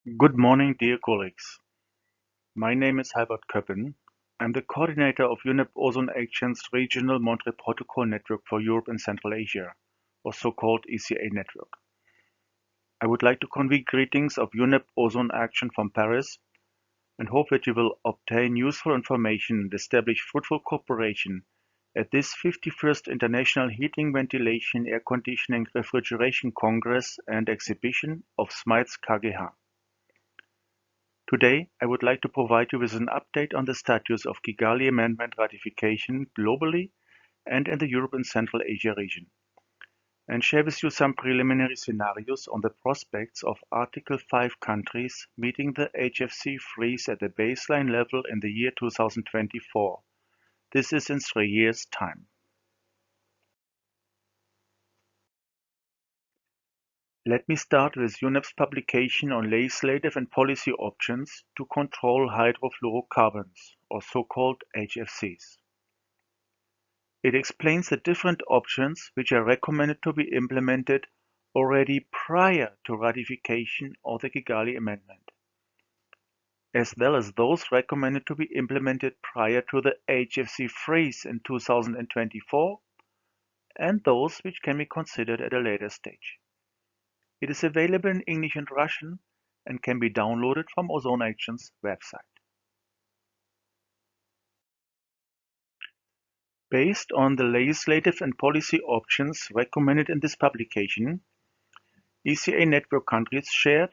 Good morning, dear colleagues. My name is Halvart Koppen. I'm the coordinator of UNEP Ozone Action's Regional Monterey Protocol Network for Europe and Central Asia, or so-called ECA network. I would like to convey greetings of UNEP Ozone Action from Paris and hope that you will obtain useful information and establish fruitful cooperation at this 51st International Heating, Ventilation, Air Conditioning, Refrigeration Congress and Exhibition of SMEITS KGH. Today, I would like to provide you with an update on the status of Kigali Amendment ratification globally and in the Europe and Central Asia region, and share with you some preliminary scenarios on the prospects of Article 5 countries meeting the HFC freeze at the baseline level in the year 2024. This is in 3 years' time. Let me start with UNEP's publication on legislative and policy options to control hydrofluorocarbons, or so-called HFCs. It explains the different options which are recommended to be implemented already prior to ratification of the Kigali Amendment, as well as those recommended to be implemented prior to the HFC freeze in 2024, and those which can be considered at a later stage. It is available in English and Russian and can be downloaded from Ozone Action's website. Based on the legislative and policy options recommended in this publication, ECA network countries shared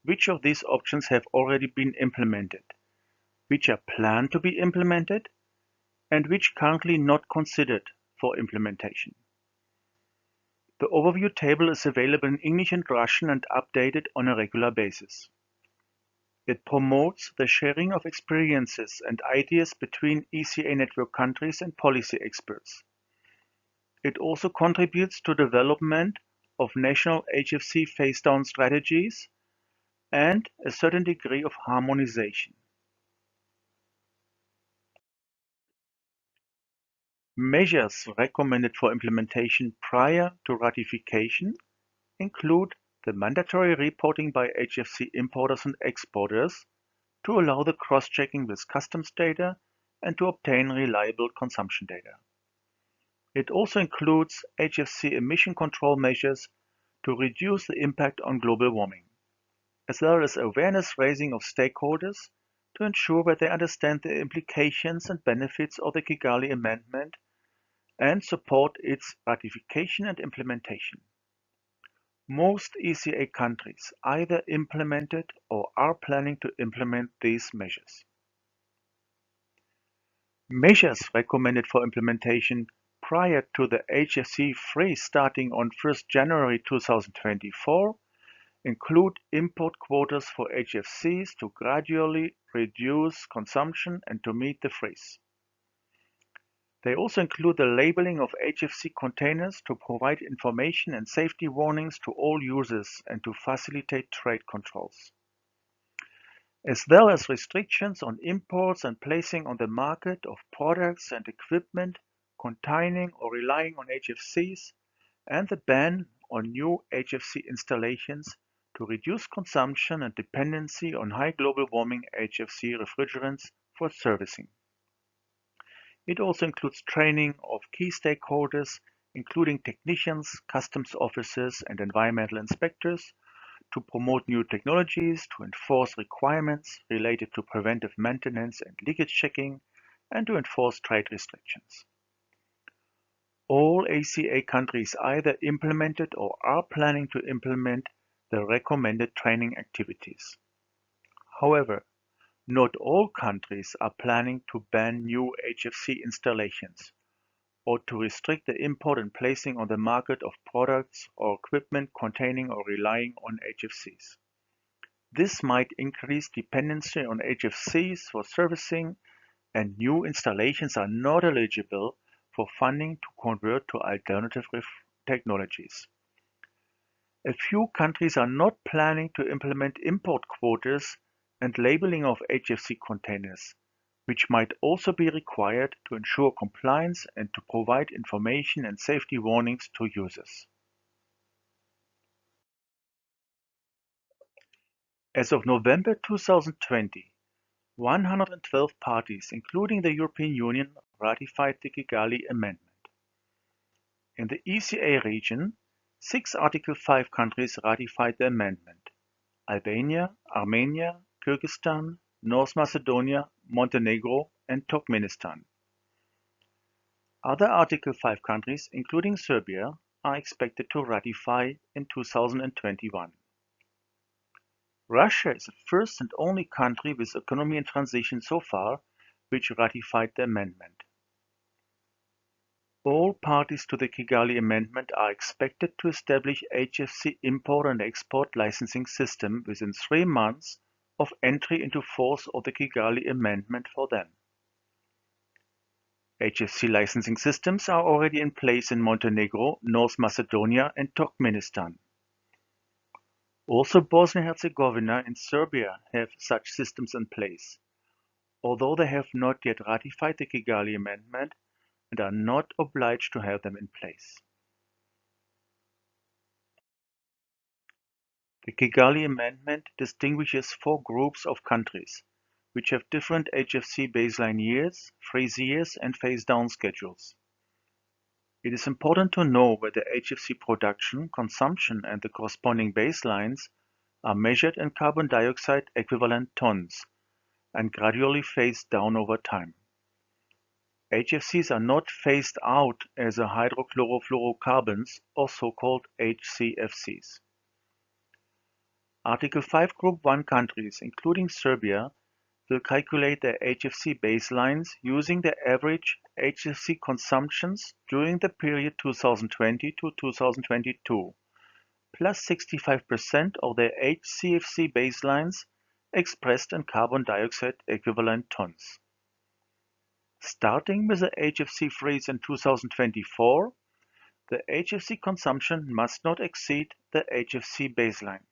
which of these options have already been implemented, which are planned to be implemented, and which currently not considered for implementation. The overview table is available in English and Russian and updated on a regular basis. It promotes the sharing of experiences and ideas between ECA network countries and policy experts. It also contributes to development of national HFC phase-down strategies and a certain degree of harmonization. Measures recommended for implementation prior to ratification include the mandatory reporting by HFC importers and exporters to allow the cross-checking with customs data and to obtain reliable consumption data. It also includes HFC emission control measures to reduce the impact on global warming, as well as awareness raising of stakeholders to ensure that they understand the implications and benefits of the Kigali Amendment and support its ratification and implementation. Most ECA countries either implemented or are planning to implement these measures. Measures recommended for implementation prior to the HFC freeze starting on 1st January 2024 include import quotas for HFCs to gradually reduce consumption and to meet the freeze. They also include the labeling of HFC containers to provide information and safety warnings to all users and to facilitate trade controls, as well as restrictions on imports and placing on the market of products and equipment containing or relying on HFCs, and the ban on new HFC installations to reduce consumption and dependency on high global warming HFC refrigerants for servicing. It also includes training of key stakeholders, including technicians, customs officers, and environmental inspectors, to promote new technologies, to enforce requirements related to preventive maintenance and leakage checking, and to enforce trade restrictions. All ACA countries either implemented or are planning to implement the recommended training activities. However, not all countries are planning to ban new HFC installations or to restrict the import and placing on the market of products or equipment containing or relying on HFCs. This might increase dependency on HFCs for servicing, and new installations are not eligible for funding to convert to alternative technologies. A few countries are not planning to implement import quotas and labeling of HFC containers, which might also be required to ensure compliance and to provide information and safety warnings to users. As of November 2020, 112 parties, including the European Union, ratified the Kigali Amendment. In the ECA region, 6 Article 5 countries ratified the amendment: Albania, Armenia, Kyrgyzstan, North Macedonia, Montenegro, and Turkmenistan. Other Article 5 countries, including Serbia, are expected to ratify in 2021. Russia is the first and only country with economy in transition so far which ratified the amendment. All parties to the Kigali Amendment are expected to establish HFC import and export licensing system within 3 months of entry into force of the Kigali Amendment for them. HFC licensing systems are already in place in Montenegro, North Macedonia, and Turkmenistan. Also, Bosnia-Herzegovina and Serbia have such systems in place, although they have not yet ratified the Kigali Amendment and are not obliged to have them in place. The Kigali Amendment distinguishes 4 groups of countries, which have different HFC baseline years, freeze years, and phase-down schedules. It is important to know whether HFC production, consumption, and the corresponding baselines are measured in carbon dioxide equivalent tons and gradually phased down over time. HFCs are not phased out as hydrochlorofluorocarbons, or so-called HCFCs. Article 5 Group 1 countries, including Serbia, will calculate their HFC baselines using the average HFC consumptions during the period 2020 to 2022, plus 65% of their HCFC baselines expressed in carbon dioxide equivalent tons. Starting with the HFC freeze in 2024, the HFC consumption must not exceed the HFC baseline.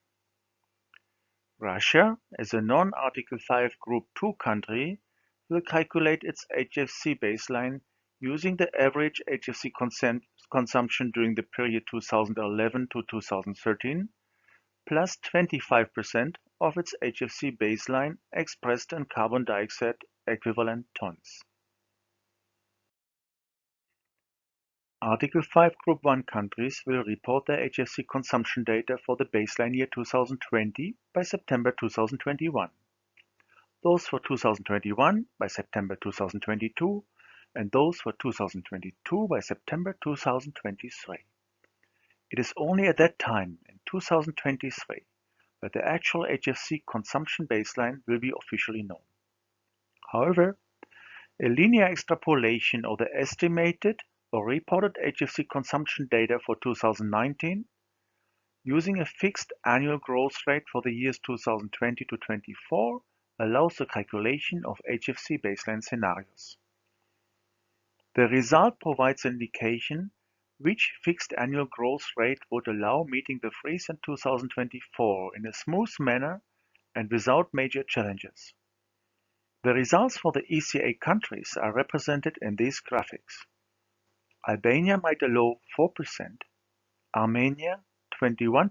Russia, as a non-Article 5 Group 2 country, will calculate its HFC baseline using the average HFC consumption during the period 2011 to 2013, plus 25% of its HFC baseline expressed in carbon dioxide equivalent tons. Article 5 Group 1 countries will report their HFC consumption data for the baseline year 2020 by September 2021. Those for 2021 by September 2022, and those for 2022 by September 2023. It is only at that time, in 2023, that the actual HFC consumption baseline will be officially known. However, a linear extrapolation of the estimated or reported HFC consumption data for 2019, using a fixed annual growth rate for the years 2020 to 24, allows the calculation of HFC baseline scenarios. The result provides an indication which fixed annual growth rate would allow meeting the freeze in 2024 in a smooth manner and without major challenges. The results for the ECA countries are represented in these graphics. Albania might allow 4%, Armenia 21%,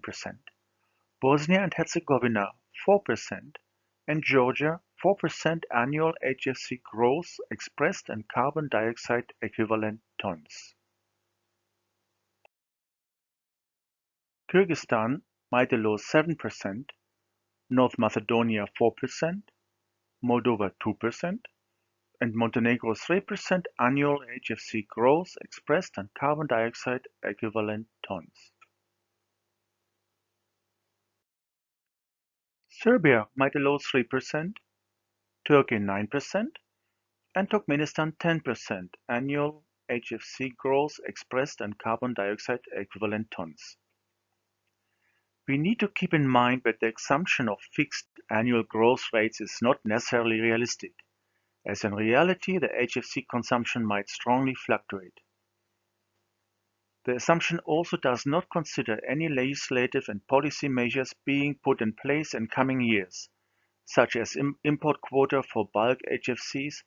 Bosnia and Herzegovina 4%, and Georgia 4% annual HFC growth expressed in carbon dioxide equivalent tons. Kyrgyzstan might allow 7%, North Macedonia 4%, Moldova 2%, and Montenegro 3% annual HFC growth expressed in carbon dioxide equivalent tons. Serbia might allow 3%, Turkey 9%, and Turkmenistan 10% annual HFC growth expressed in carbon dioxide equivalent tons. We need to keep in mind that the assumption of fixed annual growth rates is not necessarily realistic, as in reality the HFC consumption might strongly fluctuate. The assumption also does not consider any legislative and policy measures being put in place in coming years, such as import quota for bulk HFCs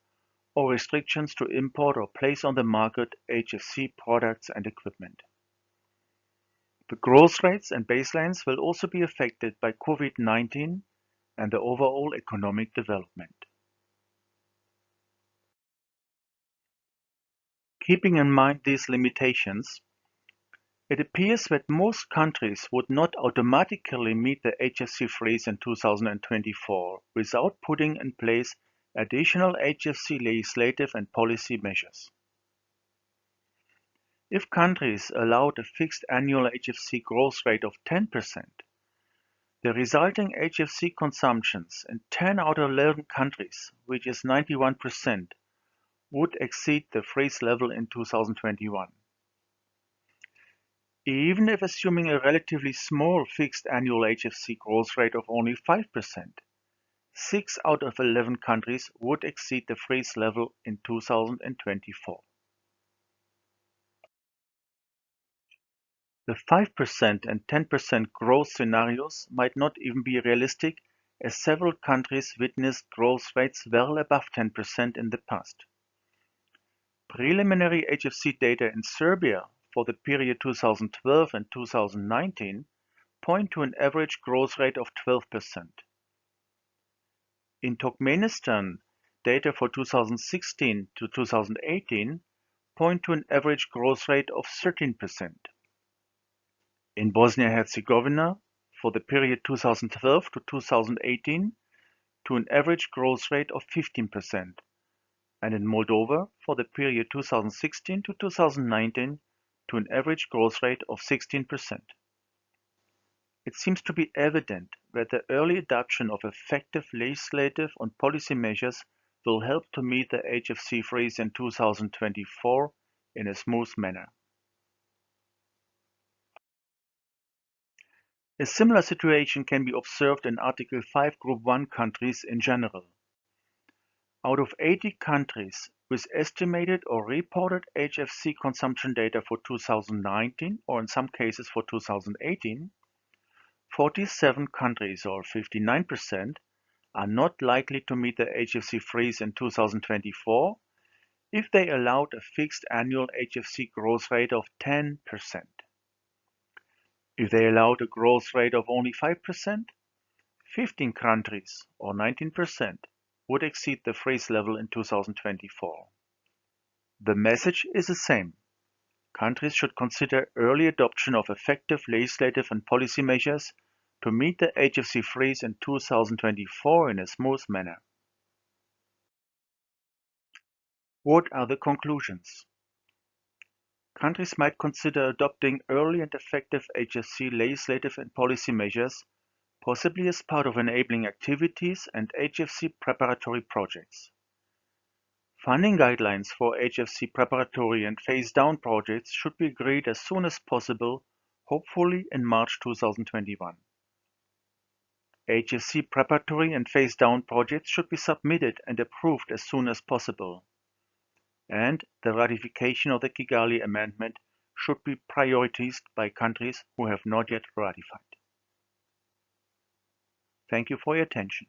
or restrictions to import or place on the market HFC products and equipment. The growth rates and baselines will also be affected by COVID-19 and the overall economic development. Keeping in mind these limitations, it appears that most countries would not automatically meet the HFC freeze in 2024 without putting in place additional HFC legislative and policy measures. If countries allowed a fixed annual HFC growth rate of 10%, the resulting HFC consumptions in 10 out of 11 countries, which is 91%, would exceed the freeze level in 2021. Even if assuming a relatively small fixed annual HFC growth rate of only 5%, 6 out of 11 countries would exceed the freeze level in 2024. The 5% and 10% growth scenarios might not even be realistic, as several countries witnessed growth rates well above 10% in the past. Preliminary HFC data in Serbia for the period 2012 and 2019 point to an average growth rate of 12%. In Turkmenistan, data for 2016 to 2018 point to an average growth rate of 13%. In Bosnia-Herzegovina, for the period 2012 to 2018, to an average growth rate of 15%, and in Moldova, for the period 2016 to 2019, to an average growth rate of 16%. It seems to be evident that the early adoption of effective legislative and policy measures will help to meet the HFC freeze in 2024 in a smooth manner. A similar situation can be observed in Article 5 Group 1 countries in general. Out of 80 countries with estimated or reported HFC consumption data for 2019, or in some cases for 2018, 47 countries, or 59%, are not likely to meet the HFC freeze in 2024 if they allowed a fixed annual HFC growth rate of 10%. If they allowed a growth rate of only 5%, 15 countries, or 19%, would exceed the freeze level in 2024. The message is the same. Countries should consider early adoption of effective legislative and policy measures to meet the HFC freeze in 2024 in a smooth manner. What are the conclusions? Countries might consider adopting early and effective HFC legislative and policy measures, possibly as part of enabling activities and HFC preparatory projects. Funding guidelines for HFC preparatory and phase-down projects should be agreed as soon as possible, hopefully in March 2021. HFC preparatory and phase-down projects should be submitted and approved as soon as possible. And the ratification of the Kigali Amendment should be prioritized by countries who have not yet ratified. Thank you for your attention.